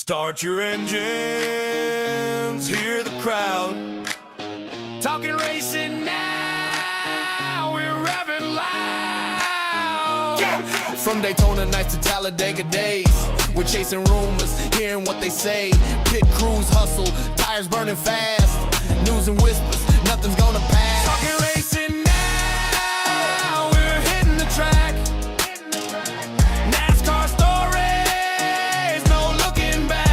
Start your engines, hear the crowd. Talking racing now, we're revving loud. Yeah. From Daytona nights to Talladega days, we're chasing rumors, hearing what they say. Pit crews hustle, tires burning fast. News and whispers, nothing's gonna pass. Talking racing now, we're hitting the track. NASCAR stories, no looking back.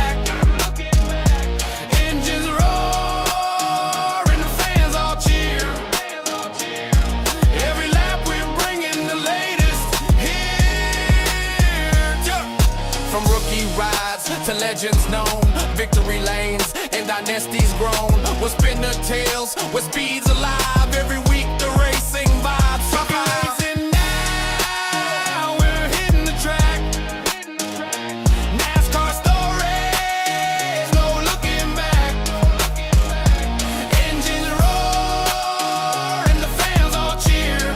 Engines roar and the fans all cheer. Every lap we're bringing the latest here. From rookie rides to legends known, victory lanes and dynasties grown. We'll spin the tails where speed's alive. Every week the racing vibes survive. Now we're hitting the track. NASCAR stories, no looking back. Engines roar and the fans all cheer.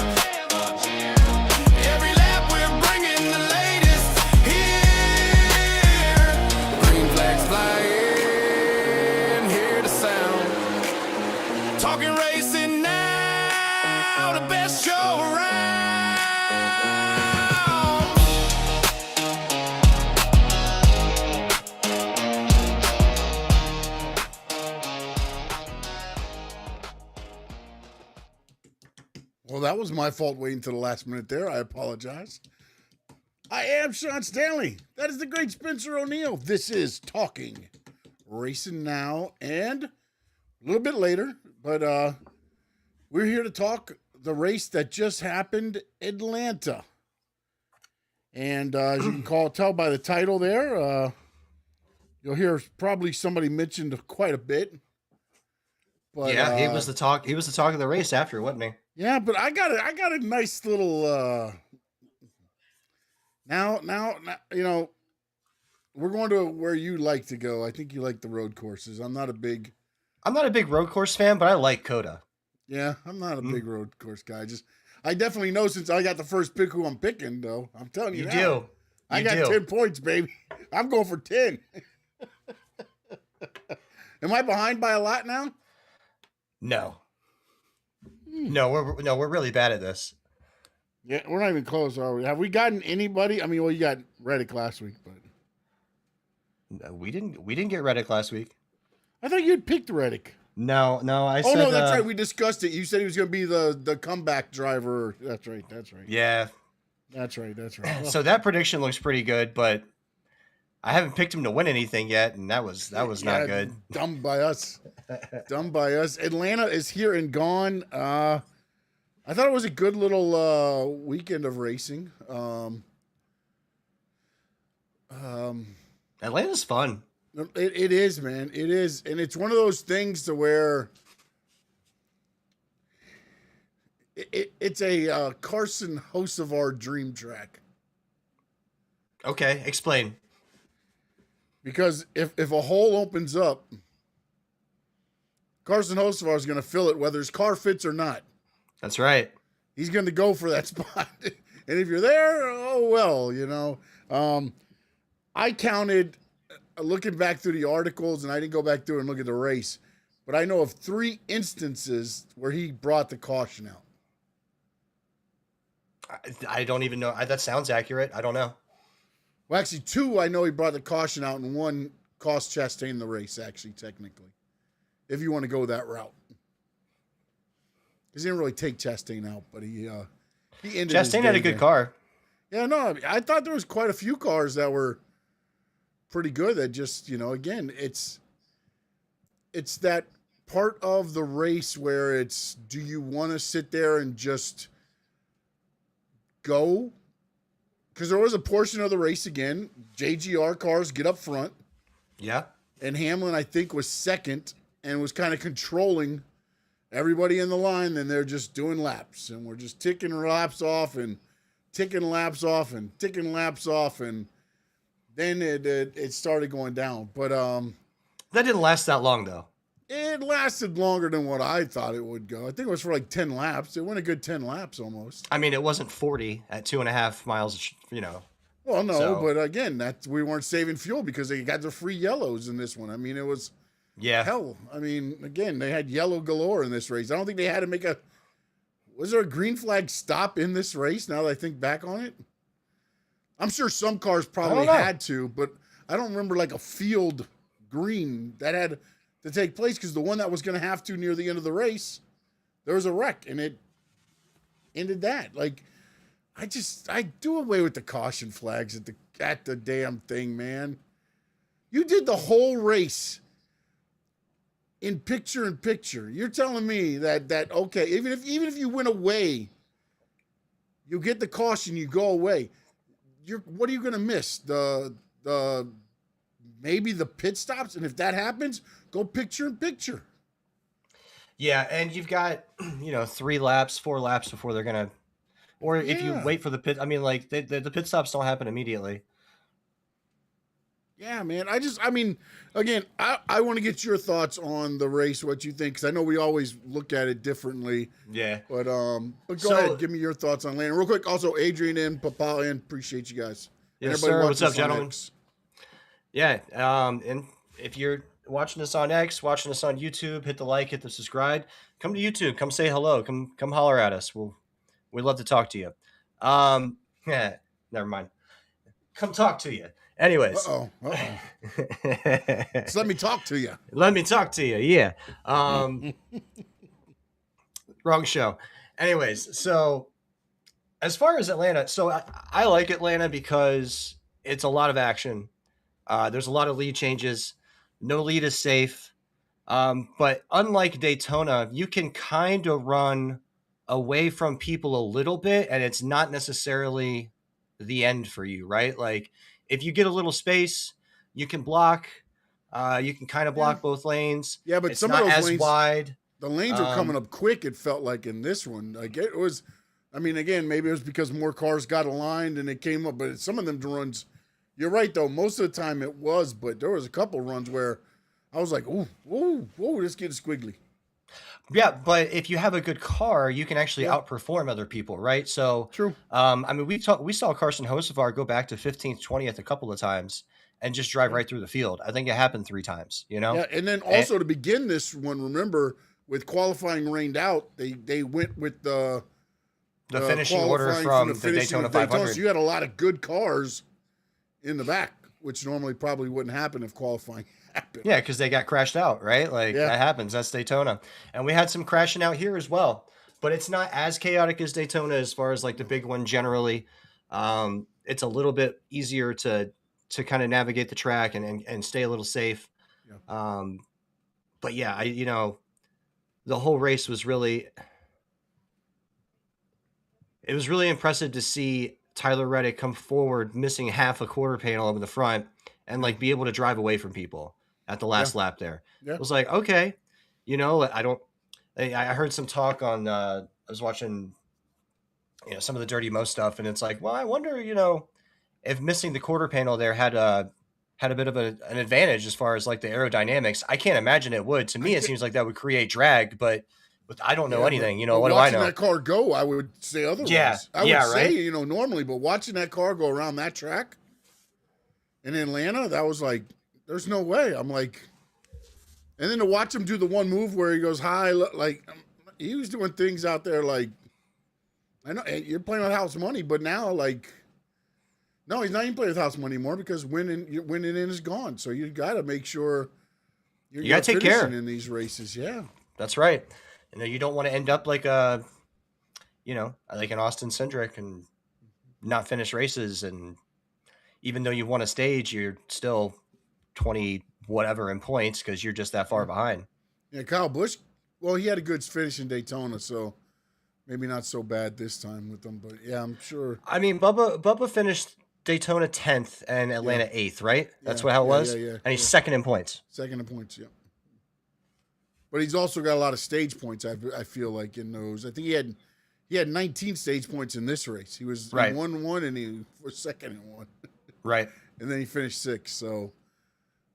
Every lap we're bringing the latest here. Green flags flying, hear the sound. Talking racing now, the best show around. Well, that was my fault waiting to the last minute there. I apologize. I am Sean Stanley. That is the great Spencer O'Neill. This is Talking Racing Now, and a little bit later, but we're here to talk the race that just happened, Atlanta. And as you can tell by the title there, you'll hear probably somebody mentioned quite a bit. But, Yeah, he was the talk. He was the talk of the race after, wasn't he? Yeah, but I got a nice little now you know, we're going to where you like to go. I think you like the road courses. I'm not a big road course fan, but I like Coda. Yeah, I'm not a big road course guy. I definitely know since I got the first pick who I'm picking though. I'm telling you. You now. do. I got 10 points, baby. I'm going for 10. Am I behind by a lot now? No. No, we're really bad at this. Yeah, we're not even close, are we? Have we gotten anybody? I mean, well, you got Reddick last week, but No, we didn't get Reddick last week. I thought you'd picked Reddick. No, I said. Oh no, that's right. We discussed it. You said he was going to be the comeback driver. That's right. Yeah. That's right. So that prediction looks pretty good, but I haven't picked him to win anything yet, and that was not good. Dumb by us. Atlanta is here and gone. I thought it was a good little weekend of racing. Atlanta's fun. It is, man. It is, and it's one of those things to where it's a Carson Hocevar dream track. Okay, explain. Because if a hole opens up, Carson Hocevar is going to fill it whether his car fits or not. That's right. He's going to go for that spot. And if you're there, oh, well, you know. I counted, looking back through the articles, and I didn't go back through and look at the race, but I know of 3 instances where he brought the caution out. I don't even know. That sounds accurate. I don't know. Well, actually, 2, I know he brought the caution out, and 1 cost Chastain the race, actually, technically, if you want to go that route. Because he didn't really take Chastain out, but he ended Chastain had a good car. Yeah, no, I thought there was quite a few cars that were pretty good that just, you know, again, it's that part of the race where it's, do you want to sit there and just go? Because there was a portion of the race, again, JGR cars get up front. Yeah. And Hamlin, I think, was second and was kind of controlling everybody in the line. And they're just doing laps. And we're just ticking laps off and ticking laps off and ticking laps off. And then it started going down. But that didn't last that long, though. It lasted longer than what I thought it would go. I think it was for like 10 laps. It went a good 10 laps almost. I mean, it wasn't 40 at 2.5 miles, you know, Well, no, So but again, we weren't saving fuel because they got the free yellows in this one. I mean, it was yeah, hell. I mean, again, they had yellow galore in this race. I don't think they had to make a. Was there a green flag stop in this race? Now that I think back on it, I'm sure some cars probably had to, but I don't remember like a field green that had to take place because the one that was going to have to near the end of the race, there was a wreck and it ended that. Like, I do away with the caution flags at the damn thing, man. You did the whole race in picture. You're telling me that okay, even if you went away, you get the caution, you go away. What are you going to miss? The maybe the pit stops, and if that happens, go picture in picture. yeah, and you've got 3 laps, 4 laps before they're gonna, or if you wait for the pit. I mean, like the pit stops don't happen immediately. Yeah, man. Again, I want to get your thoughts on the race, what you think, because I know we always look at it differently. Yeah. But go ahead, give me your thoughts on Landon. Real quick, also, Adrian and Papa and appreciate you guys. Yes, sir. What's up, gentlemen? Yeah, and if you're watching this on X, watching this on YouTube, hit the like, hit the subscribe. Come to YouTube. Come say hello. Come holler at us. We'd love to talk to you. Yeah, never mind. Come talk to you. Anyways. So let me talk to you. Let me talk to you. Yeah. Wrong show. Anyways, so as far as Atlanta, so I like Atlanta because it's a lot of action. There's a lot of lead changes. No lead is safe. But unlike Daytona, you can kind of run away from people a little bit, and it's not necessarily the end for you, right? Like if you get a little space, you can block. You can kind of block both lanes. Yeah, but it's some not of those as lanes, wide. The lanes are coming up quick. It felt like in this one, like it was. I mean, again, maybe it was because more cars got aligned and it came up. But some of them runs, you're right though. Most of the time it was, but there was a couple runs where I was like, ooh, this gets squiggly. Yeah, but if you have a good car, you can actually outperform other people, right? So True. I mean, we saw Carson Hocevar go back to 15th, 20th a couple of times and just drive right through the field. I think it happened 3 times, Yeah, and then also to begin this one, remember with qualifying rained out, they went with the finishing order from the Daytona 500. So you had a lot of good cars in the back, which normally probably wouldn't happen if qualifying happened. Yeah, because they got crashed out, right? Like that happens. That's Daytona. And we had some crashing out here as well. But it's not as chaotic as Daytona as far as like the big one generally. It's a little bit easier to kind of navigate the track and stay a little safe. Yeah. But yeah, the whole race was really impressive to see Tyler Reddick come forward, missing half a quarter panel over the front and like be able to drive away from people at the last lap there. Yeah. It was like, okay, I heard some talk on, I was watching, some of the Dirty Mo stuff, and it's like, well, I wonder, if missing the quarter panel there had a bit of an advantage as far as like the aerodynamics. I can't imagine it would. To me, it seems like that would create drag, but I don't know anything. What do I know? Watching that car go, I would say otherwise. Yeah, I would say, normally, but watching that car go around that track in Atlanta, that was like, there's no way. I'm like, and then to watch him do the one move where he goes high, like he was doing things out there like, I know you're playing with house money, but now like, no, he's not even playing with house money anymore because winning in is gone. So you got to make sure you got to take care in these races. Yeah, that's right. You don't want to end up like like an Austin Cindric and not finish races. And even though you won a stage, you're still 20 whatever in points because you're just that far behind. Yeah, Kyle Busch, well, he had a good finish in Daytona, so maybe not so bad this time with them. But yeah, I'm sure. I mean, Bubba finished Daytona 10th and Atlanta 8th, right? That's how it was? Yeah. And he's second in points. Second in points, yeah. But he's also got a lot of stage points, I feel like, in those. I think he had 19 stage points in this race. He was he won one and he was second in one. Right. And then he finished 6th. So,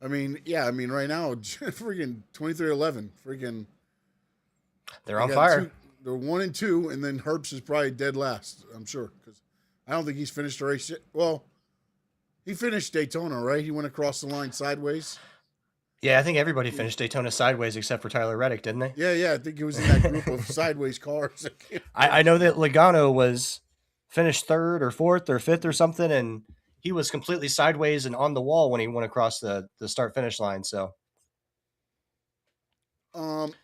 right now, freaking 23-11. Freaking. They're on fire. They're 1 and 2, and then Herbst is probably dead last, I'm sure. Because I don't think he's finished the race yet. Well, He finished Daytona, right? He went across the line sideways. Yeah, I think everybody finished Daytona sideways except for Tyler Reddick, didn't they? Yeah. I think he was in that group of sideways cars. I know that Logano was finished third or fourth or fifth or something, and he was completely sideways and on the wall when he went across the start finish line. So,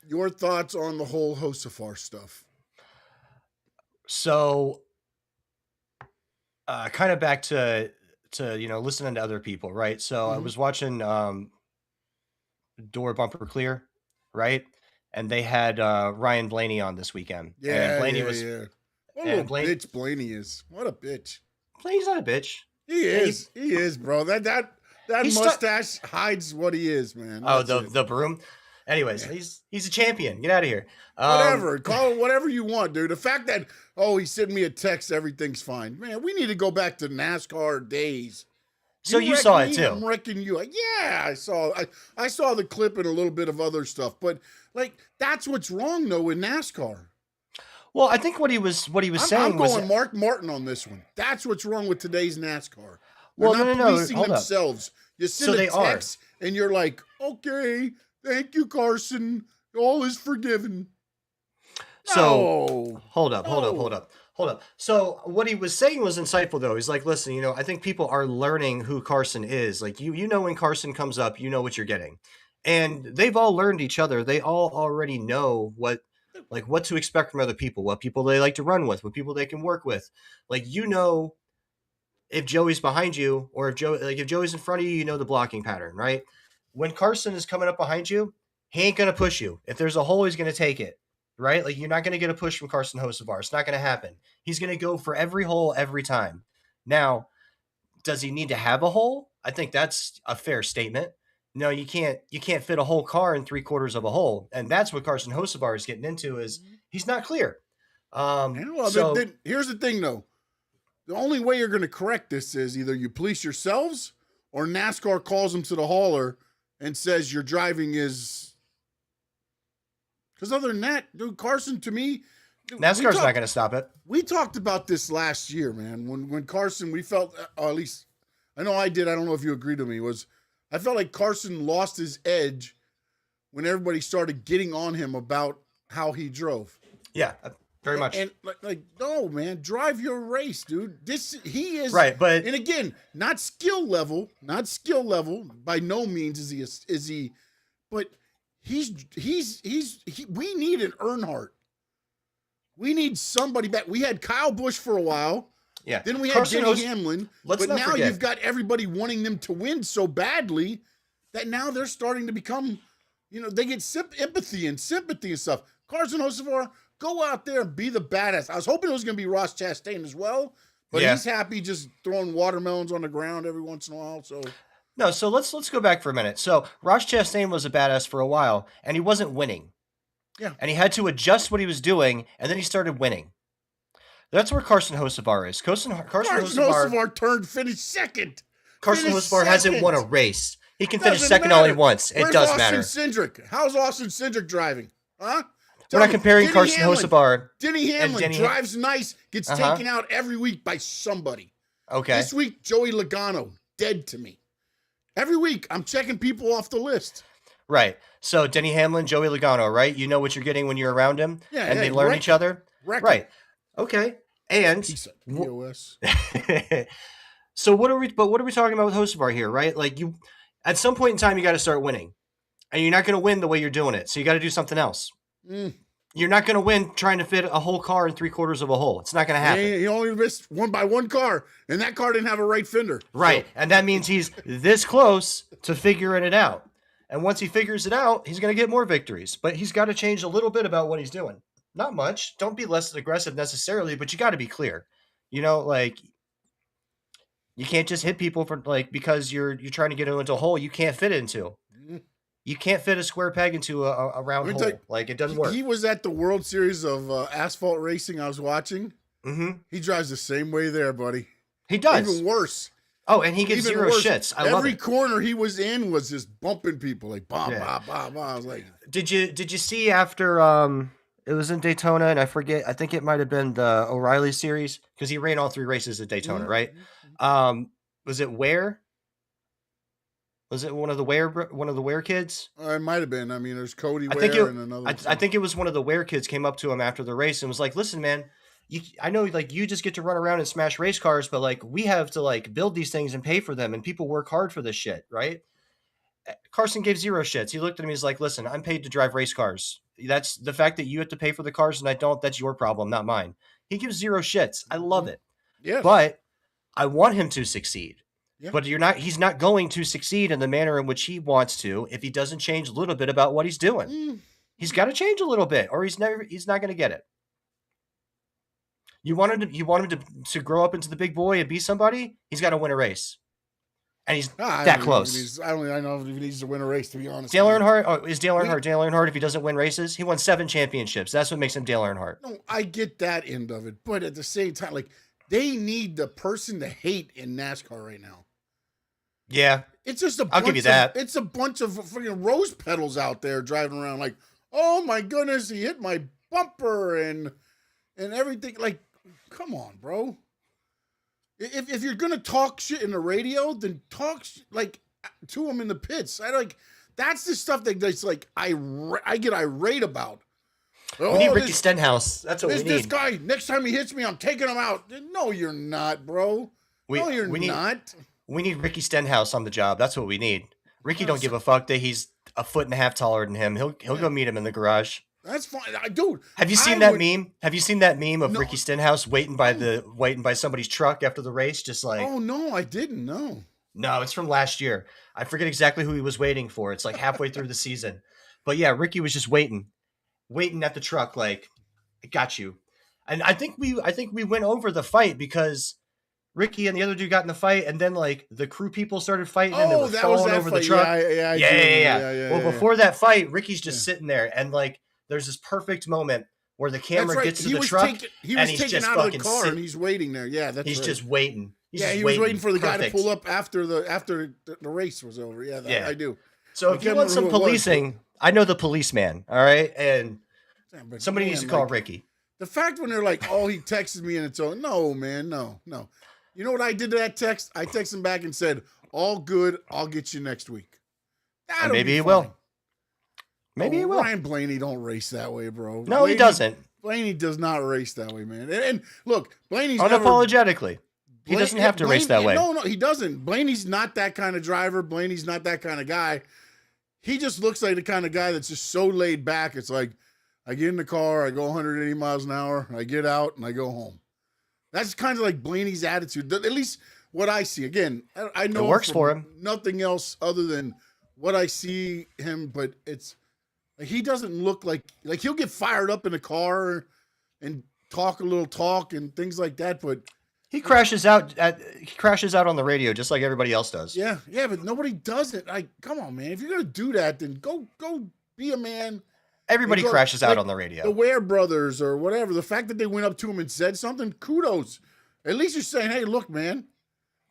Your thoughts on the whole Hocevar stuff? so kind of back to listening to other people, right? So I was watching Door Bumper Clear, right? And they had Ryan Blaney on this weekend. Yeah, and Blaney yeah, was yeah. What a and little bitch Blaney is. What a bitch. Blaney's not a bitch. He is. He is, bro. That mustache hides what he is, man. Oh, That's the broom. Anyways, he's a champion. Get out of here. Whatever. Call it whatever you want, dude. The fact that, he's sending me a text, everything's fine. Man, we need to go back to NASCAR days. So you saw it too. I'm wrecking you. Yeah, I saw the clip and a little bit of other stuff. But like that's what's wrong though in NASCAR. Well, I think what he was saying was I'm going Mark Martin on this one. That's what's wrong with today's NASCAR. Well, They're not no, policing hold themselves. up. You send a text and you're like, okay, thank you, Carson. All is forgiven. So hold up. So what he was saying was insightful though. He's like, listen, I think people are learning who Carson is. Like you know when Carson comes up, you know what you're getting. And they've all learned each other. They all already know what to expect from other people, what people they like to run with, what people they can work with. Like if Joey's behind you or if Joey's in front of you, you know the blocking pattern, right? When Carson is coming up behind you, he ain't gonna push you. If there's a hole, he's gonna take it. Right? Like you're not going to get a push from Carson Hocevar. It's not going to happen. He's going to go for every hole every time. Now, does he need to have a hole? I think that's a fair statement. No, you can't fit a whole car in 3/4 of a hole. And that's what Carson Hocevar is getting into is he's not clear. Here's the thing though. The only way you're going to correct this is either you police yourselves or NASCAR calls him to the hauler and says your driving is. Because other than that, dude, Carson, to me... NASCAR's not going to stop it. We talked about this last year, man. When Carson, we felt, at least, I know I did, I don't know if you agreed with me, I felt like Carson lost his edge when everybody started getting on him about how he drove. Yeah, very much. And no, man, drive your race, dude. He is... Right, but... And again, not skill level, by no means is he, but... we need an Earnhardt. We need somebody back. We had Kyle Busch for a while. Yeah. Then we had Denny Hamlin. But now forget. You've got everybody wanting them to win so badly that now they're starting to become, they get empathy and sympathy and stuff. Carson Hocevar, go out there and be the badass. I was hoping it was going to be Ross Chastain as well, but he's happy just throwing watermelons on the ground every once in a while. So. No, so let's go back for a minute. So Ross Chastain was a badass for a while, and he wasn't winning. Yeah. And he had to adjust what he was doing, and then he started winning. That's where Carson Hocevar is. Carson Hocevar finished second. Carson Hocevar hasn't won a race. He can finish second only once. It does matter. Cindric? How's Austin Cindric driving? Huh? We're not comparing Carson Hocevar. Denny Hamlin drives nice, gets taken out every week by somebody. Okay. This week, Joey Logano, dead to me. Every week, I'm checking people off the list. Right. So Denny Hamlin, Joey Logano, right? You know what you're getting when you're around him, and they learn each other. Right. Okay. And POS. So what are we talking about with Hocevar here, right? Like at some point in time, you got to start winning, and you're not going to win the way you're doing it. So you got to do something else. You're not going to win trying to fit a whole car in 3/4 of a hole. It's not going to happen. He only missed one car, and that car didn't have a right fender. Right, and that means he's this close to figuring it out. And once he figures it out, he's going to get more victories. But he's got to change a little bit about what he's doing. Not much. Don't be less aggressive necessarily, but you got to be clear. You can't just hit people for because you're trying to get into a hole you can't fit into. You can't fit a square peg into a round hole. It doesn't work. He was at the World Series of asphalt racing I was watching. Mm-hmm. He drives the same way there, buddy. He does. Even worse. Oh, and he gets zero shits. I love it. Every corner he was in was just bumping people like bah, bah, bah, bah. I was like, did you see after it was in Daytona, and I think it might have been the O'Reilly series because he ran all 3 races at Daytona, right? Was it Ware? Was it one of the Ware kids? It might have been. I mean, there's Cody I think Ware it. and another I, one. I think it was one of the Ware kids came up to him after the race and was like, "Listen, man, I know like you just get to run around and smash race cars, but like we have to like build these things and pay for them, and people work hard for this shit, right?" Carson gave zero shits. He looked at me. He's like, "Listen, I'm paid to drive race cars. That's the fact that you have to pay for the cars and I don't. That's your problem, not mine." He gives zero shits. I love it, Yes. but I want him to succeed. Yeah. But he's not going to succeed in the manner in which he wants to if he doesn't change a little bit about what he's doing. He's got to change a little bit or he's not going to get it. You want him to grow up into the big boy and be somebody? He's got to win a race. And he's that close. I don't know if he needs to win a race, to be honest. Dale Earnhardt is Dale Earnhardt if he doesn't win races? He won 7 championships. That's what makes him Dale Earnhardt. No, I get that end of it, but at the same time, like they need the person to hate in NASCAR right now. Yeah. It's just I'll give you that. It's a bunch of freaking rose petals out there driving around like, oh my goodness, he hit my bumper and everything. Like, come on, bro. If you're gonna talk shit in the radio, then talk like to him in the pits. That's the stuff that's like I get irate about. We need Ricky Stenhouse. That's what we need. This guy, next time he hits me, I'm taking him out. No, you're not, bro. You're not. We need Ricky Stenhouse on the job. That's what we need. Ricky don't give a fuck that he's a foot and a half taller than him. He'll go meet him in the garage. That's fine, dude. Have you seen that meme? Have you seen that meme of Ricky Stenhouse waiting by somebody's truck after the race, just like? Oh no, I didn't know. No, it's from last year. I forget exactly who he was waiting for. It's like halfway through the season, but yeah, Ricky was just waiting at the truck, like, I got you. And I think we went over the fight because Ricky and the other dude got in the fight, and then like the crew people started fighting, and they were falling over the truck. Yeah. Well, before that fight, Ricky's just sitting there, and like there's this perfect moment where the camera gets to the truck, he was taken out of the car, and he's waiting there. Yeah, that's he's right. just waiting. He was waiting for the guy to pull up after the race was over. Yeah, I do. So if you want some policing, I know the policeman. All right, and somebody needs to call Ricky. The fact when they're like, "Oh, he texted me," and it's all no, man, no. You know what I did to that text? I texted him back and said, "All good. I'll get you next week." Maybe he will. Maybe he will. Ryan Blaney don't race that way, bro. No, he doesn't. Blaney does not race that way, man. And look, Blaney's unapologetically. He doesn't have to race that way. No, he doesn't. Blaney's not that kind of driver. Blaney's not that kind of guy. He just looks like the kind of guy that's just so laid back. It's like, I get in the car, I go 180 miles an hour, I get out, and I go home. That's kind of like Blaney's attitude, at least what I see. Again, I know it works for him. Nothing else other than what I see him, but it's like he doesn't look like he'll get fired up in the car and talk a little talk and things like that, but he crashes out on the radio just like everybody else does. Yeah, but nobody does it. Like, come on, man. If you're gonna do that, then go be a man. Everybody crashes out on the radio. The Ware brothers or whatever. The fact that they went up to him and said something, kudos. At least you're saying, hey, look, man,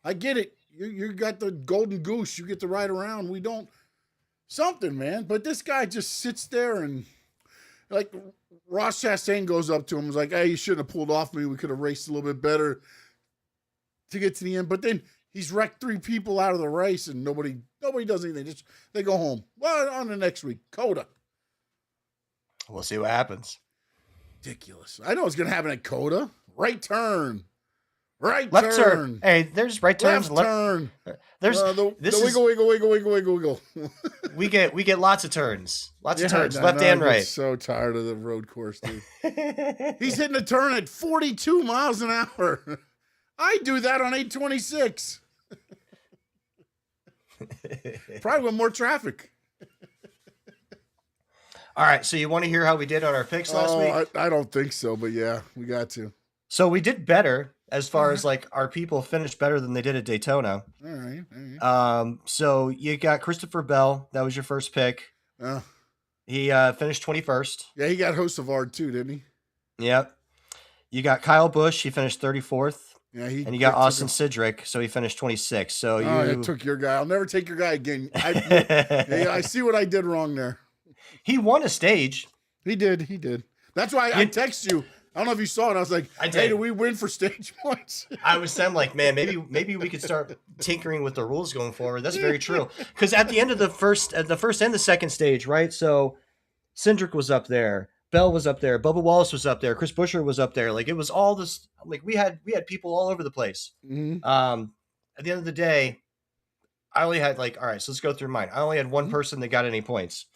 I get it. You got the golden goose. You get to ride around. We don't. Something, man. But this guy just sits there and, like, Ross Chastain goes up to him and is like, hey, you shouldn't have pulled off me. We could have raced a little bit better to get to the end. But then he's wrecked 3 people out of the race and nobody does anything. Just they go home. Well, on the next week, Coda. We'll see what happens. Ridiculous. I know it's going to happen at Coda. Right turn. Left turn. Hey, there's right turns. Left turn. There's the wiggle. we get lots of turns. Lots of turns, left and right. I'm so tired of the road course, dude. He's hitting a turn at 42 miles an hour. I do that on 826. Probably with more traffic. All right, so you want to hear how we did on our picks last week? I don't think so, but yeah, we got to. So we did better as far as like our people finished better than they did at Daytona. All right. So you got Christopher Bell. That was your first pick. He finished 21st. Yeah, he got Hocevar too, didn't he? Yep. You got Kyle Busch. He finished 34th. Yeah, and you got Austin Cedric, so he finished 26th. So I took your guy. I'll never take your guy again. I see what I did wrong there. He won a stage. He did. That's why I text you. I don't know if you saw it. I was like, I did. hey, do we win for stage points? I was saying like, man, maybe we could start tinkering with the rules going forward. That's very true. Because at the end of the first and the second stage, right? So Cindric was up there, Bell was up there, Bubba Wallace was up there, Chris Buescher was up there. Like it was all this. Like we had people all over the place. Mm-hmm. At the end of the day, I only had like, all right, so let's go through mine. I only had one person that got any points.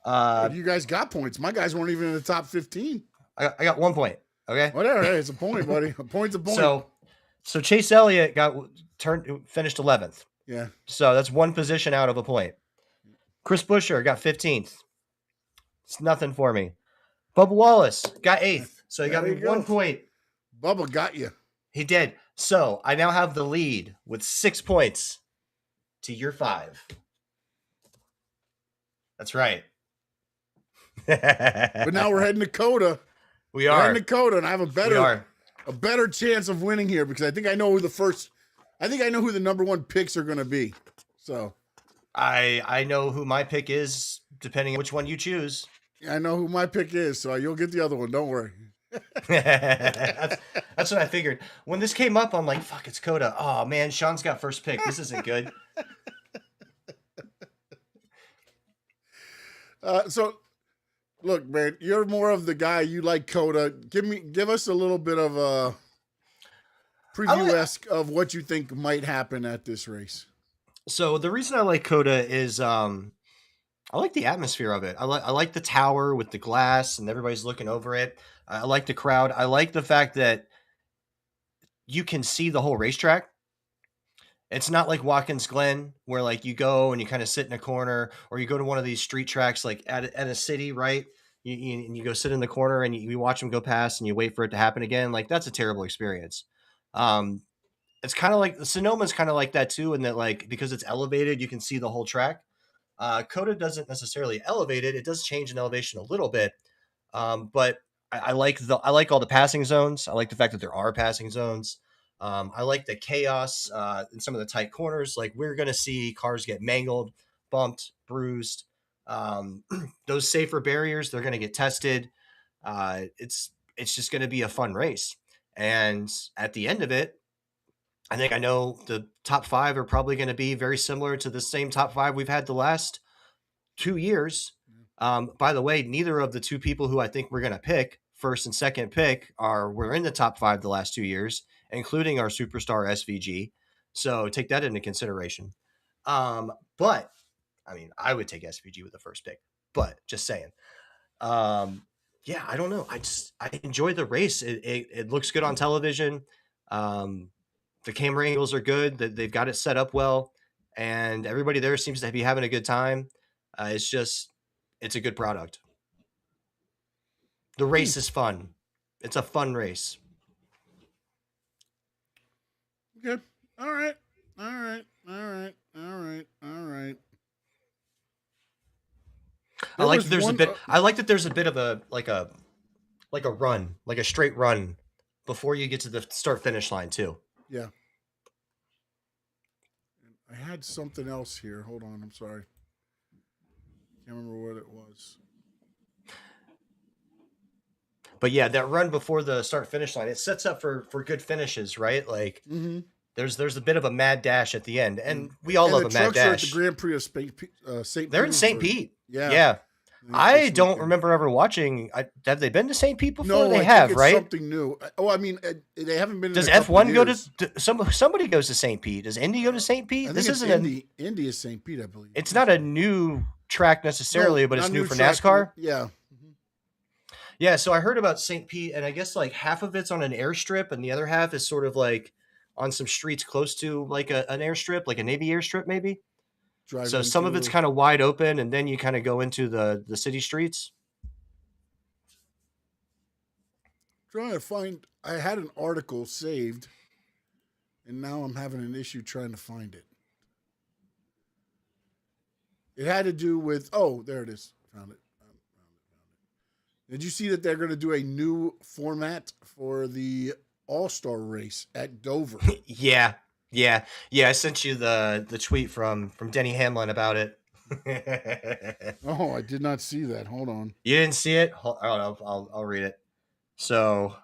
You guys got points. My guys weren't even in the top 15. I got 1 point. Okay. Whatever. Hey, it's a point, buddy. A point's a point. So Chase Elliott finished 11th. Yeah. So that's one position out of a point. Chris Buescher got 15th. It's nothing for me. Bubba Wallace got 8th. So he got me 1 point. Bubba got you. He did. So I now have the lead with 6 points to your 5. That's right. But now we're heading to Coda. We are. We're heading to Coda, and I have a better chance of winning here because I think I know who the number one picks are going to be. So I know who my pick is, depending on which one you choose. I know who my pick is, so you'll get the other one. Don't worry. That's what I figured. When this came up, I'm like, fuck, it's Coda. Oh, man, Sean's got first pick. This isn't good. So, look, man, you're more of the guy. You like Coda. Give us a little bit of a preview-esque of what you think might happen at this race. So the reason I like Coda is I like the atmosphere of it. I like the tower with the glass and everybody's looking over it. I like the crowd. I like the fact that you can see the whole racetrack. It's not like Watkins Glen where like you go and you kind of sit in a corner, or you go to one of these street tracks like at a city, right? You go sit in the corner and you watch them go past and you wait for it to happen again. Like that's a terrible experience. It's kind of like Sonoma's kind of like that too, in that like because it's elevated, you can see the whole track. Coda doesn't necessarily elevate it; it does change in elevation a little bit, but I like all the passing zones. I like the fact that there are passing zones. I like the chaos in some of the tight corners. Like we're going to see cars get mangled, bumped, bruised. Those safer barriers, they're going to get tested. It's just going to be a fun race. And at the end of it, I think I know the top 5 are probably going to be very similar to the same top 5 we've had the last 2 years. By the way, neither of the 2 people who I think we're going to pick, first and second pick, were in the top 5 the last 2 years, including our superstar SVG. So take that into consideration. But I mean, I would take SVG with the first pick, but just saying. Yeah, I don't know. I enjoy the race. It looks good on television. The camera angles are good. They've got it set up well, and everybody there seems to be having a good time. It's a good product. The race is fun. It's a fun race. Okay. All right. I like that there's a bit of a run, like a straight run before you get to the start finish line too. Yeah. I had something else here. Hold on. I'm sorry. Can't remember what it was. But yeah, that run before the start finish line, it sets up for good finishes, right? Like there's a bit of a mad dash at the end, and we all love a mad dash. Are at the Grand Prix of St. They're in St. Pete. Yeah. I don't remember ever watching. Have they been to St. Pete before? No, they I have, think it's right? Something new. Oh, I mean, they haven't been. Does F1 go to somebody goes to St. Pete? Does Indy go to St. Pete? This isn't Indy. Indy is St. Pete, I believe. It's not a new track necessarily, but it's new for NASCAR. Yeah. Yeah, so I heard about St. Pete, and I guess like half of it's on an airstrip, and the other half is sort of like on some streets close to like an airstrip, like a Navy airstrip, maybe. So some of it's kind of wide open, and then you kind of go into the city streets. Trying to find. I had an article saved, and now I'm having an issue trying to find it. It had to do with. Oh, there it is. Found it. Did you see that they're going to do a new format for the All-Star race at Dover? Yeah. I sent you the tweet from Denny Hamlin about it. Oh, I did not see that. Hold on. You didn't see it? I'll read it. So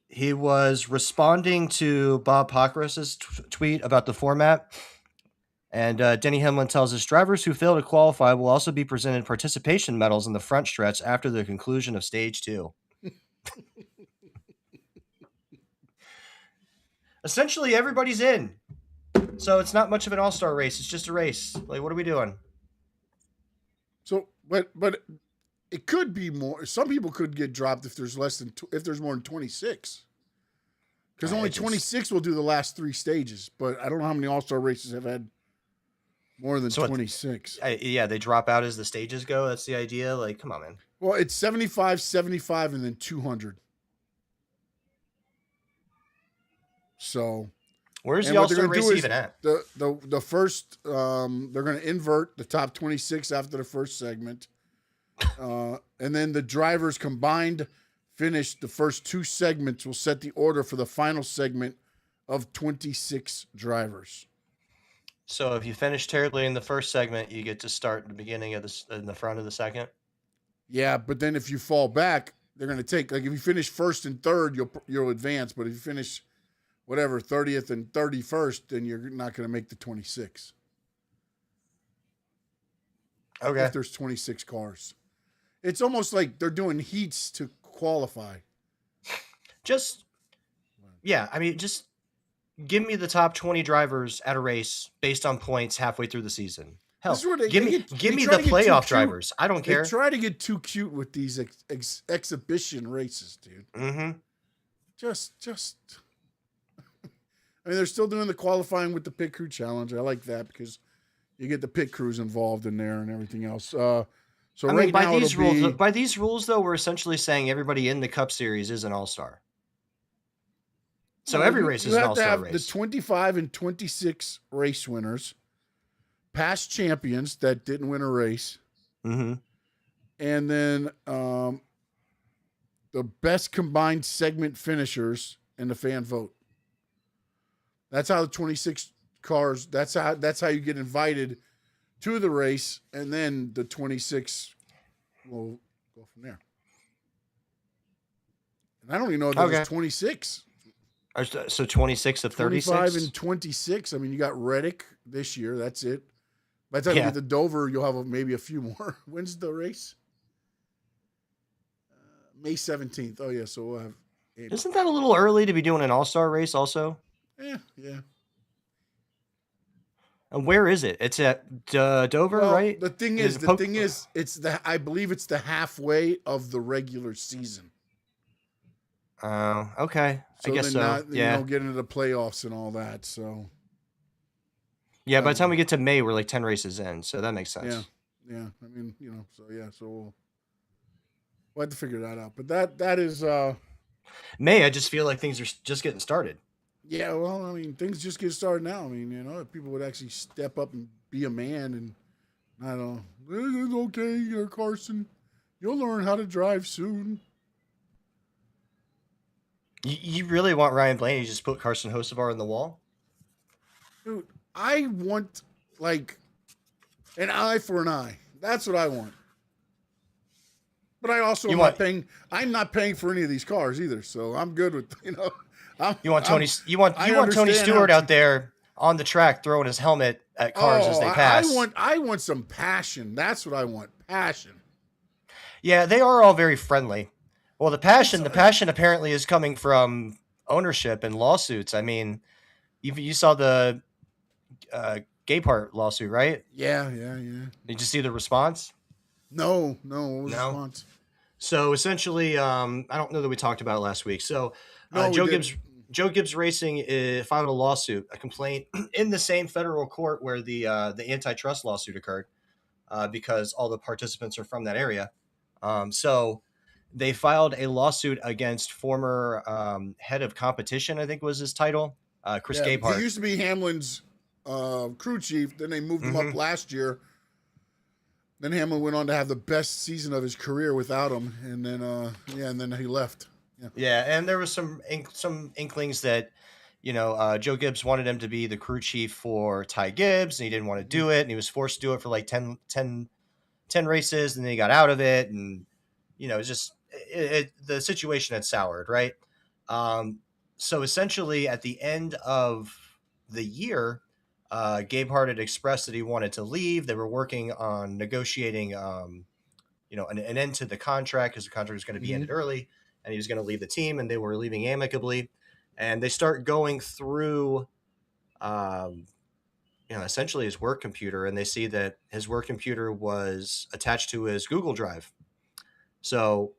he was responding to Bob Pockrass's tweet about the format. And Denny Hamlin tells us drivers who fail to qualify will also be presented participation medals in the front stretch after the conclusion of stage 2. Essentially, everybody's in. So it's not much of an all-star race. It's just a race. Like, what are we doing? So, but it could be more. Some people could get dropped if there's if there's more than 26. Because only 26 will do the last 3 stages. But I don't know how many all-star races have had more than 26. Yeah, they drop out as the stages go. That's the idea. Like, come on, man. Well, it's 75, 75, and then 200. So, where's the all-star race even at? The first, they're going to invert the top 26 after the first segment. And then the drivers combined finish the first 2 segments will set the order for the final segment of 26 drivers. So if you finish terribly in the first segment, you get to start the beginning of in the front of the second. Yeah, but then if you fall back, they're going to take, like, if you finish first and third, you'll advance. But if you finish whatever 30th and 31st, then you're not going to make the 26. Okay. If there's 26 cars, it's almost like they're doing heats to qualify. Just give me the top 20 drivers at a race based on points halfway through the season. Hell, give me the playoff drivers. I don't care. They try to get too cute with these exhibition races, dude. Mm-hmm. Just. I mean, they're still doing the qualifying with the pit crew challenge. I like that because you get the pit crews involved in there and everything else. So by these rules, though, we're essentially saying everybody in the Cup Series is an all-star. So every race is an all-star race. The 25 and 26 race winners, past champions that didn't win a race, mm-hmm. and then the best combined segment finishers in the fan vote. That's how the 26 cars. That's how you get invited to the race, and then the 26 will go from there. And I don't even know if there's 26. So 26 of 36? 25 and 26. I mean, you got Reddick this year. That's it. By the time you get to Dover, you'll have maybe a few more. When's the race? May 17th. Oh, yeah. So we'll have 8. Isn't that a little early to be doing an all-star race also? Yeah. And where is it? It's at Dover, right? The thing is, I believe it's the halfway of the regular season. Okay. So I guess so. You don't get into the playoffs and all that. So. Yeah, by the time we get to May, we're like 10 races in, so that makes sense. Yeah. I mean, so we'll have to figure that out. But that is May. I just feel like things are just getting started. Yeah, well, I mean, things just get started now. I mean, if people would actually step up and be a man, and I don't know, it's okay, Carson, you'll learn how to drive soon. You really want Ryan Blaney to just put Carson Hocevar in the wall? Dude, I want, like, an eye for an eye. That's what I want. But I also I'm not paying for any of these cars either, so I'm good with, You want Tony Stewart out there on the track throwing his helmet at cars as they pass. I want some passion. That's what I want. Passion. Yeah, they are all very friendly. Well, the passion apparently is coming from ownership and lawsuits. I mean, you saw the Gaypart lawsuit, right? Yeah. Did you see the response? No. What was the response? So essentially, I don't know that we talked about it last week. So Joe Gibbs Racing filed a lawsuit, a complaint in the same federal court where the antitrust lawsuit occurred, because all the participants are from that area. So they filed a lawsuit against former head of competition, I think was his title, Chris Gaypart. He used to be Hamlin's crew chief. Then they moved him up last year. Then Hamlin went on to have the best season of his career without him, and then he left. Yeah, and there was some inklings that, Joe Gibbs wanted him to be the crew chief for Ty Gibbs, and he didn't want to do it, and he was forced to do it for like 10 10 races, and then he got out of it, and it's just the situation had soured, right? So essentially, at the end of the year, Gabe Hart had expressed that he wanted to leave. They were working on negotiating, an end to the contract, because the contract was going to be ended early, and he was going to leave the team, and they were leaving amicably. And they start going through, essentially his work computer, and they see that his work computer was attached to his Google Drive. So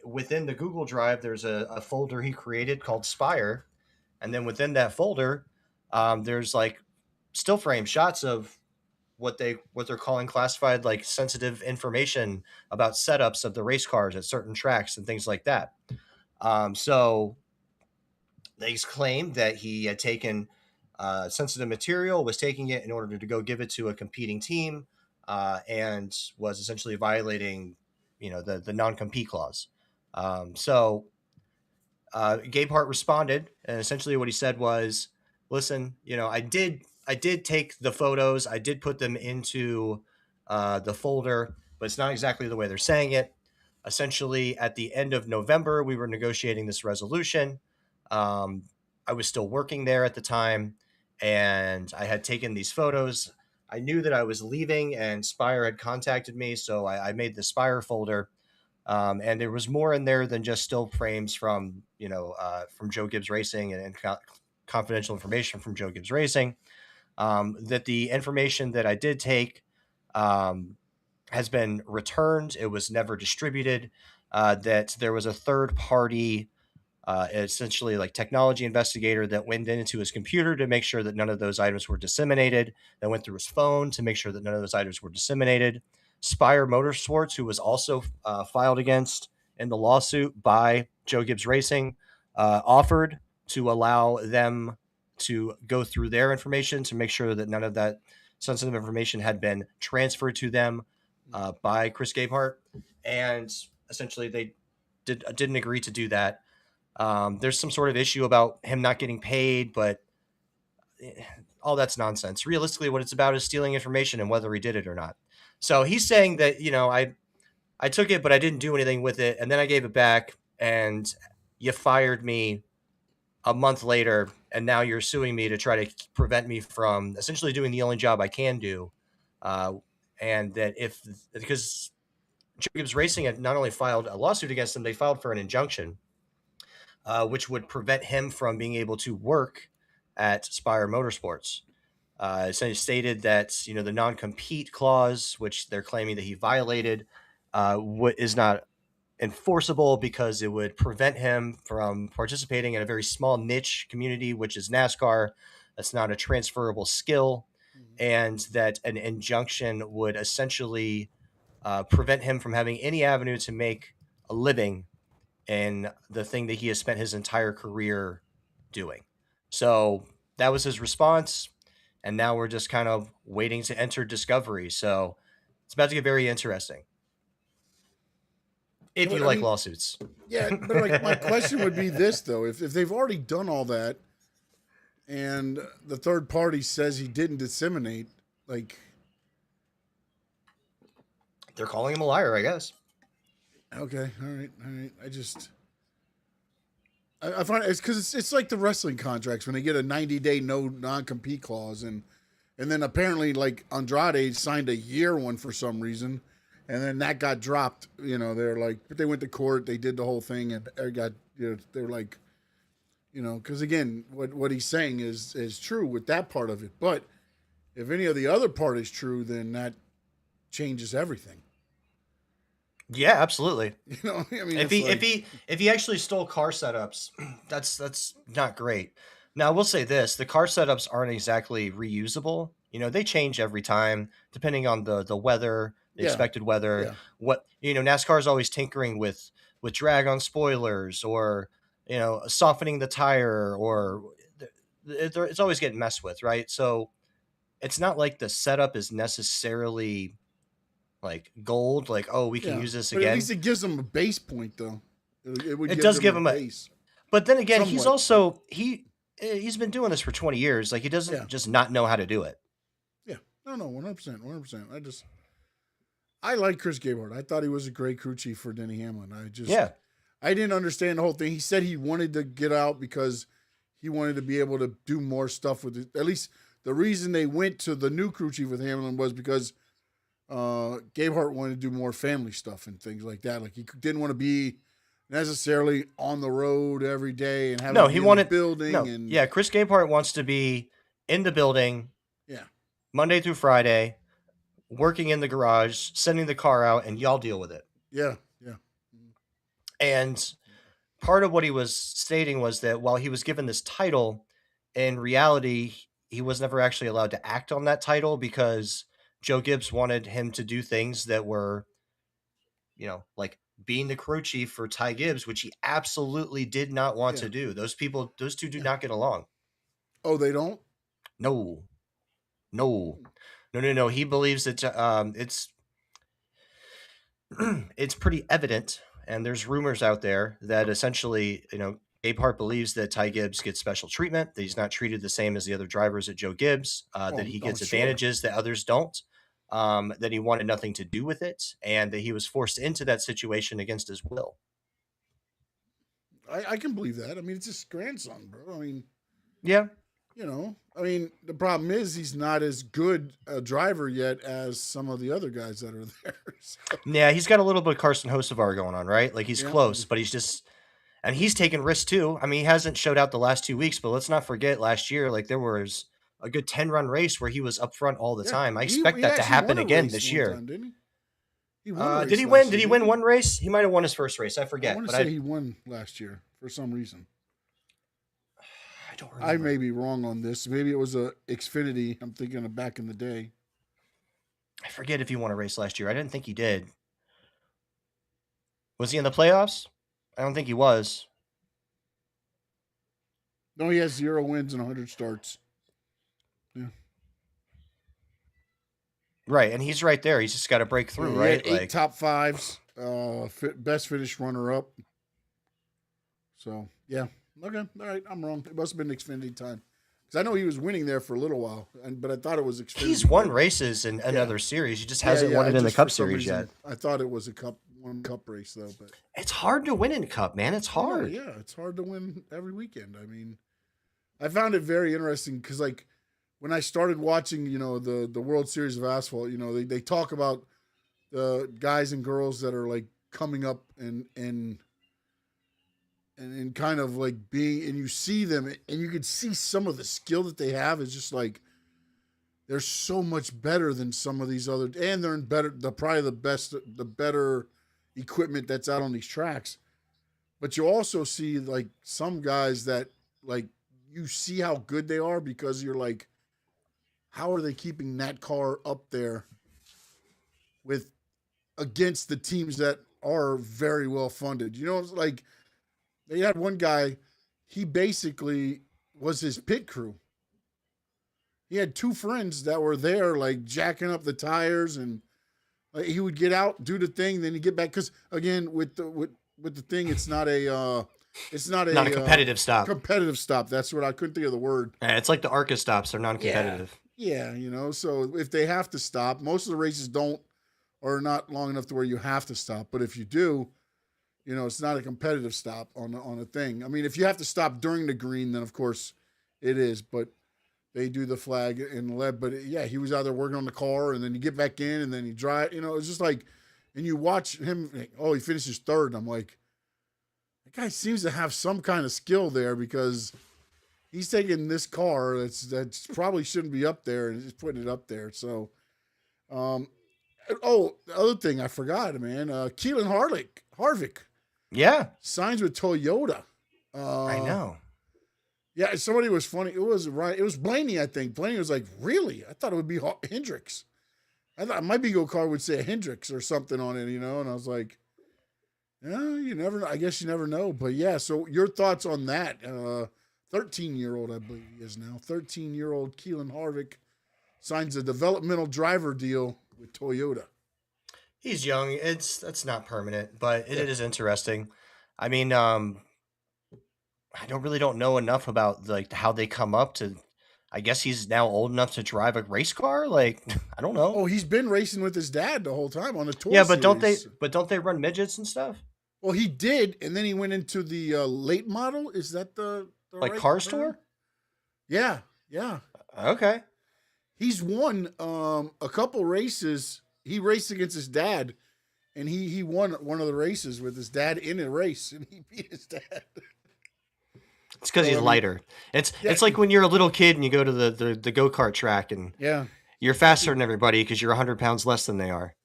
within the Google Drive, there's a folder he created called Spire. And then within that folder, there's like still frame shots of what they're calling classified, like sensitive information about setups of the race cars at certain tracks and things like that. So they claimed that he had taken sensitive material, was taking it in order to go give it to a competing team, and was essentially violating, the non-compete clause. So Gabe Hart responded, and essentially what he said was, "Listen, I did take the photos, I did put them into the folder, but it's not exactly the way they're saying it. Essentially, at the end of November, we were negotiating this resolution. I was still working there at the time, and I had taken these photos. I knew that I was leaving, and Spire had contacted me, so I made the Spire folder." And there was more in there than just still frames from Joe Gibbs Racing and confidential information from Joe Gibbs Racing. That the information that I did take has been returned. It was never distributed. That there was a third party, essentially like technology investigator, that went into his computer to make sure that none of those items were disseminated. That went through his phone to make sure that none of those items were disseminated. Spire Motorsports, who was also filed against in the lawsuit by Joe Gibbs Racing, offered to allow them to go through their information to make sure that none of that sensitive information had been transferred to them by Chris Gabehart. And essentially they didn't agree to do that. There's some sort of issue about him not getting paid, but all that's nonsense. Realistically, what it's about is stealing information and whether he did it or not. So he's saying that, I took it, but I didn't do anything with it. And then I gave it back, and you fired me a month later. And now you're suing me to try to prevent me from essentially doing the only job I can do. And that because Joe Gibbs Racing had not only filed a lawsuit against him, they filed for an injunction, which would prevent him from being able to work at Spire Motorsports. So stated that the non-compete clause, which they're claiming that he violated, is not enforceable because it would prevent him from participating in a very small niche community, which is NASCAR. That's not a transferable skill, and that an injunction would essentially prevent him from having any avenue to make a living in the thing that he has spent his entire career doing. So that was his response. And now we're just kind of waiting to enter discovery. So it's about to get very interesting. If you like lawsuits. Yeah, but like my question would be this though: if they've already done all that, and the third party says he didn't disseminate, like they're calling him a liar, I guess. Okay, all right. I find it's because it's like the wrestling contracts when they get a 90-day no non-compete clause, and then apparently like Andrade signed a year one for some reason, and then that got dropped. They're like, but they went to court, they did the whole thing, and they got they're like, because again, what he's saying is true with that part of it, but if any of the other part is true, then that changes everything. Yeah, absolutely. I mean, if he actually stole car setups, that's not great. Now, I will say this: the car setups aren't exactly reusable. They change every time depending on the weather, the expected weather. Yeah. What NASCAR is always tinkering with drag on spoilers, or softening the tire, or it's always getting messed with, right? So it's not like the setup is necessarily like gold, like, oh, we can use this again. At least it gives them a base point, though. It does give him a base. But then again, somewhat. He's also he's been doing this for 20 years. Like, he doesn't just not know how to do it. Yeah, no, 100%. I just I like Chris Gabehart. I thought he was a great crew chief for Denny Hamlin. Yeah. I didn't understand the whole thing. He said he wanted to get out because he wanted to be able to do more stuff with it. At least the reason they went to the new crew chief with Hamlin was because Gabehart wanted to do more family stuff and things like that. Like he didn't want to be necessarily on the road every day and have No, to be he in wanted the building. no. And Yeah, Chris Gabehart wants to be in the building yeah, Monday through Friday, working in the garage, sending the car out, and y'all deal with it. yeah. And part of what he was stating was that while he was given this title, in reality, he was never actually allowed to act on that title because Joe Gibbs wanted him to do things that were, like being the crew chief for Ty Gibbs, which he absolutely did not want Yeah. to do. Those two do Yeah. not get along. Oh, they don't? No. He believes that it's pretty evident, and there's rumors out there that essentially, Abe Hart believes that Ty Gibbs gets special treatment, that he's not treated the same as the other drivers at Joe Gibbs, that he gets sure. advantages that others don't, that he wanted nothing to do with it, and that he was forced into that situation against his will. I can believe that. I mean, it's his grandson, bro. I mean, yeah. The problem is he's not as good a driver yet as some of the other guys that are there. So. Yeah, he's got a little bit of Carson Hocevar going on, right? Like he's close, but and he's taking risks too. I mean, he hasn't showed out the last 2 weeks, but let's not forget last year, like there was a good 10-run race where he was up front all the time. I expect that to happen again this year. Time, didn't he? Did he win? Did he win one race? He might have won his first race. I forget. I want to say he won last year for some reason. I don't remember. I may be wrong on this. Maybe it was a Xfinity. I'm thinking of back in the day. I forget if he won a race last year. I didn't think he did. Was he in the playoffs? I don't think he was. No, he has 0 wins and 100 starts. Yeah. Right, and he's right there. He's just got to break through, right? 8 top fives, best finish runner-up. So, yeah. Okay, all right, I'm wrong. It must have been Xfinity time. Because I know he was winning there for a little while, but I thought it was Xfinity. He's won races in another series. He just hasn't won it in the Cup Series yet. I thought it was one Cup race, though. But it's hard to win in Cup, man. It's hard. Yeah, it's hard to win every weekend. I mean, I found it very interesting because, like, when I started watching, the World Series of Asphalt, they talk about the guys and girls that are, like, coming up and kind of like being, and you see them and you can see some of the skill that they have is just like, they're so much better than some of these other, and they're in probably the better equipment that's out on these tracks. But you also see like some guys that like, you see how good they are because you're like, how are they keeping that car up there against the teams that are very well funded? It's like, they had one guy, he basically was his pit crew. He had 2 friends that were there, like jacking up the tires, and like, he would get out, do the thing, then he'd get back. Because again, with the thing, it's not a competitive stop. Competitive stop. That's what I couldn't think of the word. Yeah, it's like the ARCA stops; they're non-competitive. Yeah, so if they have to stop, most of the races are not long enough to where you have to stop. But if you do, it's not a competitive stop on a thing. I mean, if you have to stop during the green, then of course it is. But they do the flag in the lead. But yeah, he was out there working on the car, and then you get back in, and then you drive. It's just like, and you watch him. Oh, he finishes 3rd. And I'm like, that guy seems to have some kind of skill there because he's taking this car that's probably shouldn't be up there and just putting it up there. So, the other thing I forgot, man, Keelan Harvick. Yeah. Signs with Toyota. I know. Yeah, somebody was funny. It was Blaney, I think. Blaney was like, really? I thought it would be Hendricks. I thought my bingo card would say Hendricks or something on it, and I was like, yeah, you never know. I guess you never know. But yeah, so your thoughts on that? 13-year-old, I believe he is now. 13-year-old Keelan Harvick signs a developmental driver deal with Toyota. He's young. That's not permanent, but it is interesting. I mean, I don't know enough about like how they come up to. I guess he's now old enough to drive a race car. Like, I don't know. Oh, he's been racing with his dad the whole time on the tour. Yeah, but series. don't they run midgets and stuff? Well, he did, and then he went into the late model. Is that the Like right Cars term? Tour? Yeah, yeah. Okay. He's won a couple races. He raced against his dad, and he won one of the races with his dad in a race, and he beat his dad. It's because he's lighter. It's like when you're a little kid and you go to the go-kart track and Yeah. you're faster than everybody because you're 100 pounds less than they are.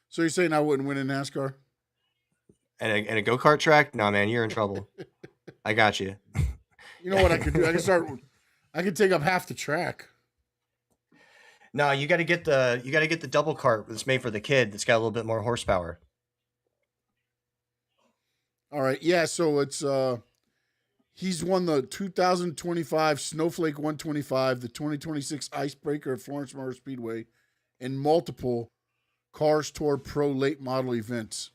So you're saying I wouldn't win in NASCAR? And a go-kart track? No, man, you're in trouble. I got you. You know what I could do? I could take up half the track. No, you got to get the double cart that's made for the kid. That's got a little bit more horsepower. All right. Yeah, so it's he's won the 2025 Snowflake 125, the 2026 Icebreaker at Florence Motor Speedway, and multiple Cars Tour Pro late model events.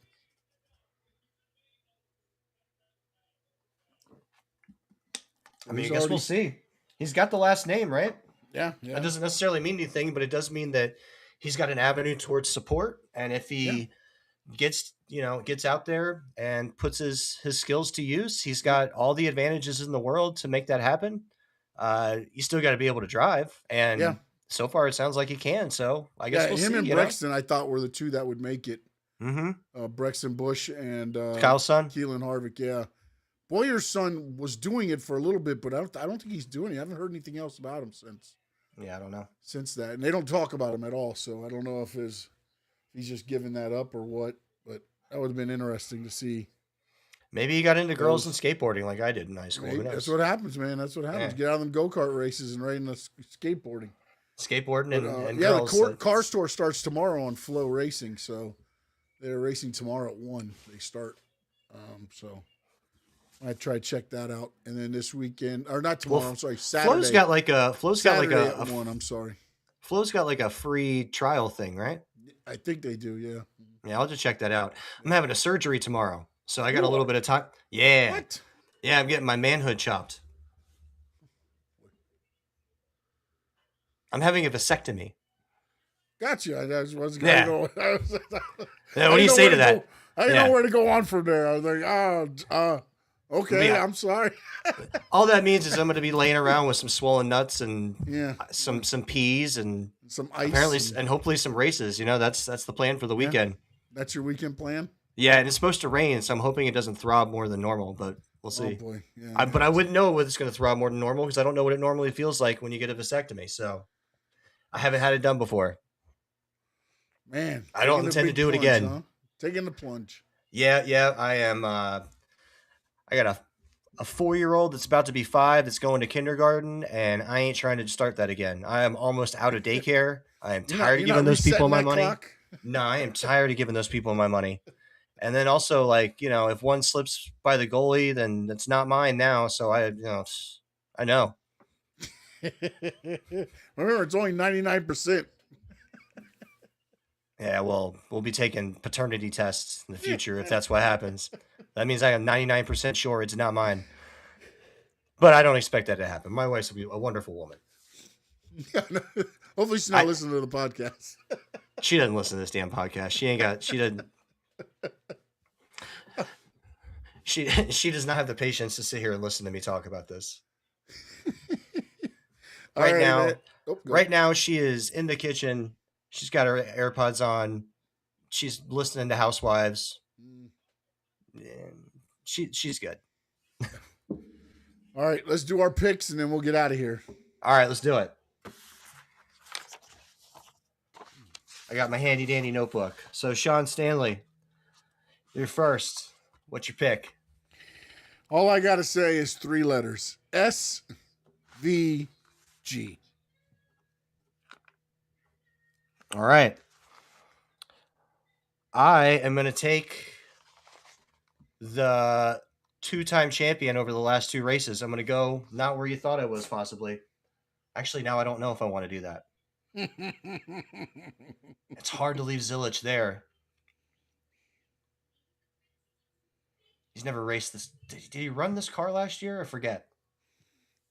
I mean, I guess we'll see. He's got the last name, right? Yeah. That doesn't necessarily mean anything, but it does mean that he's got an avenue towards support. And if he gets out there and puts his skills to use, he's got all the advantages in the world to make that happen. You still got to be able to drive. And so far it sounds like he can. So I guess we'll see. Him and Brexton, I thought were the two that would make it. Mm-hmm. Brexton Bush and Kyle's son, Keelan Harvick. Yeah. Boyer's son was doing it for a little bit, but I don't think he's doing it. I haven't heard anything else about him since. Yeah, I don't know. Since that. And they don't talk about him at all, so I don't know if he's just giving that up or what, but that would have been interesting to see. Maybe he got into girls and skateboarding like I did in high school. That's what happens, man. That's what happens. Yeah. Get out of them go-kart races and right into skateboarding. Skateboarding and yeah, girls. The car store starts tomorrow on Flow Racing, so they're racing tomorrow at 1. They start. So I try to check that out, and then this weekend, or not tomorrow. I'm sorry, Saturday. Flow's got like a 1. I'm sorry. Flow's got like a free trial thing, right? I think they do. Yeah. Yeah, I'll just check that out. I'm having a surgery tomorrow, so I got a little bit of time. Yeah. What? Yeah, I'm getting my manhood chopped. I'm having a vasectomy. Gotcha. I wasn't going to go. Yeah, what do you say to that? I didn't know where to go on from there. I was like, okay, yeah. I'm sorry. All that means is I'm going to be laying around with some swollen nuts and some peas and some ice, apparently, and hopefully some races. That's the plan for the weekend. That's your weekend plan? Yeah, and it's supposed to rain, so I'm hoping it doesn't throb more than normal, but we'll see. Oh boy, yeah. But I wouldn't know whether it's going to throb more than normal because I don't know what it normally feels like when you get a vasectomy. So I haven't had it done before. Man, I don't intend to do it again. Huh? Taking the plunge. Yeah, I am. I got a 4-year-old that's about to be 5 that's going to kindergarten, and I ain't trying to start that again. I am almost out of daycare. I am tired of giving those people my money. Clock? No, I am tired of giving those people my money. And then also, like, if one slips by the goalie, then it's not mine now. So I know. Remember, it's only 99%. Yeah, well, we'll be taking paternity tests in the future if that's what happens. That means I am 99% sure it's not mine. But I don't expect that to happen. My wife will be a wonderful woman. Yeah, no, hopefully she's not listening to the podcast. She doesn't listen to this damn podcast. She does not have the patience to sit here and listen to me talk about this. Right now she is in the kitchen. She's got her AirPods on. She's listening to Housewives. She's good. All right, let's do our picks and then we'll get out of here. All right, let's do it. I got my handy dandy notebook. So Sean Stanley, you're first. What's your pick? All I got to say is 3 letters. SVG. All right. I am going to take the 2-time champion over the last 2 races. I'm going to go not where you thought I was, possibly. Actually, now I don't know if I want to do that. It's hard to leave Zilich there. He's never raced this. Did he run this car last year? I forget.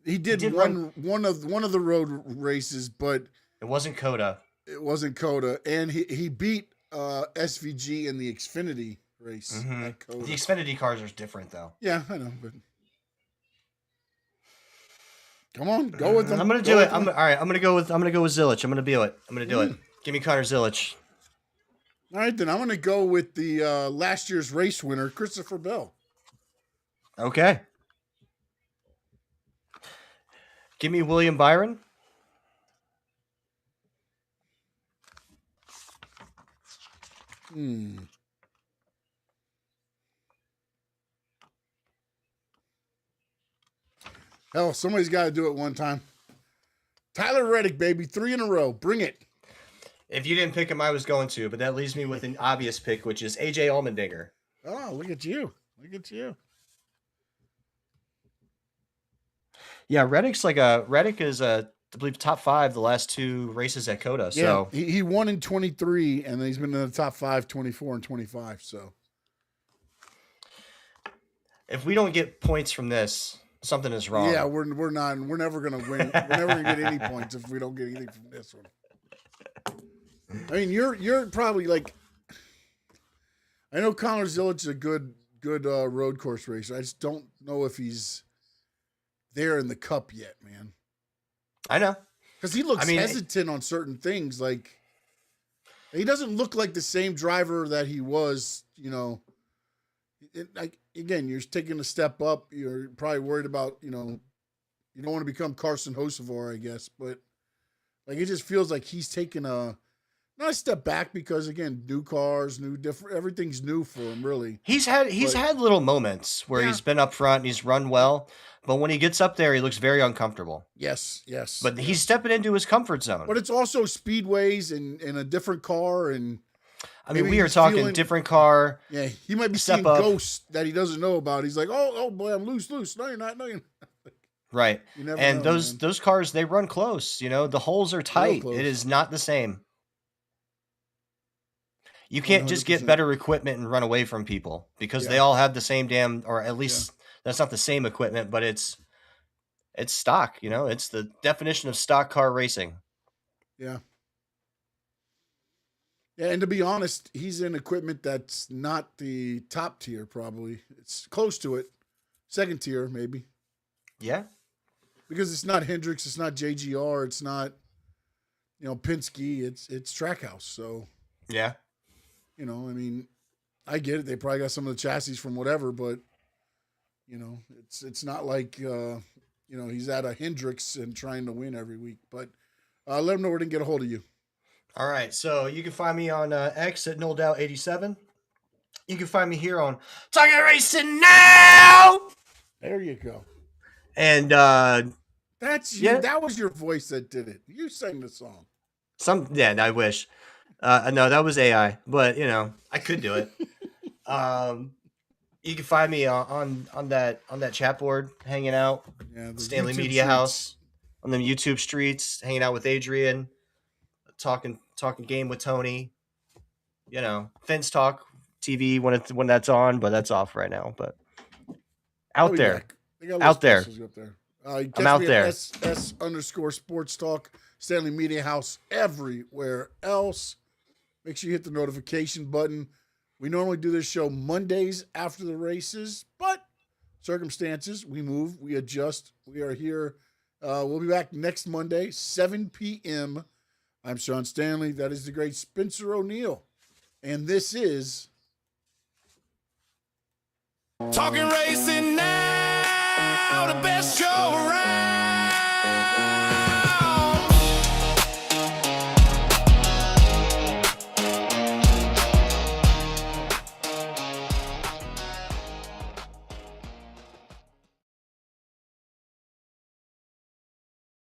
He did one of the road races, but it wasn't Coda. It wasn't Coda, and he beat SVG in the Xfinity race at Coda. The Xfinity cars are different, though. Yeah, I know, but come on, go with them. I'm gonna do it. All right. I'm gonna go with Zilich. I'm gonna do it. I'm gonna do it. Give me Connor Zilich. All right, then I'm gonna go with the last year's race winner, Christopher Bell. Okay. Give me William Byron. Hell, somebody's got to do it one time. Tyler Reddick, baby, 3 in a row. Bring it. If you didn't pick him, I was going to, but that leaves me with an obvious pick, which is AJ Allmendinger. Oh, look at you. Yeah, Reddick is I believe top 5 the last 2 races at Coda. Yeah, So he won in 23, and then he's been in the top 5, 24, and 25. So if we don't get points from this, something is wrong. Yeah, we're never gonna win. We're never gonna get any points if we don't get anything from this one. I mean, you're probably like, I know Connor Zilich is a good road course racer. I just don't know if he's there in the Cup yet, man. I know, because he looks hesitant on certain things. Like, he doesn't look like the same driver that he was. You know, again, you're taking a step up. You're probably worried about, you don't want to become Carson Hocevar, I guess, but like, it just feels like he's taking not a step back, because again, new cars, everything's new for him, really. He's had little moments where he's been up front and he's run well, but when he gets up there, he looks very uncomfortable. Yes. But he's stepping into his comfort zone. But it's also speedways and a different car, and I mean, we are talking different car. Yeah, he might be seeing ghosts that he doesn't know about. He's like, oh boy, I'm loose. No, you're not. No, you're not. Right. You never and know, those cars, they run close. The holes are tight. It is not the same. You can't 100%. Just get better equipment and run away from people, because they all have the same or at least that's not the same equipment, but it's stock. It's the definition of stock car racing. Yeah. Yeah, and to be honest, he's in equipment that's not the top tier, probably. It's close to it. Second tier, maybe. Yeah. Because it's not Hendricks, it's not JGR, it's not, Penske, it's Trackhouse. So, yeah. I mean, I get it. They probably got some of the chassis from whatever, but, it's not like, he's at a Hendricks and trying to win every week. But let him know where to get a hold of you. All right. So you can find me on X at NoDoubt87. You can find me here on Talking Racing Now. There you go. And that's you. Yeah. That was your voice that did it. You sang the song. I wish. No, that was AI, but I could do it. You can find me on that chat board, hanging out, Stanley YouTube Media streets. House, on them YouTube streets, hanging out with Adrian, talking game with Tony. Fence Talk TV when that's on, but that's off right now. But out there. I'm out there. SS_sports talk, Stanley Media House, everywhere else. Make sure you hit the notification button. We normally do this show Mondays after the races, but circumstances, we move, we adjust. We are here. We'll be back next Monday, 7 p.m. I'm Sean Stanley. That is the great Spencer O'Neill. And this is Talking Racing Now, the best show around.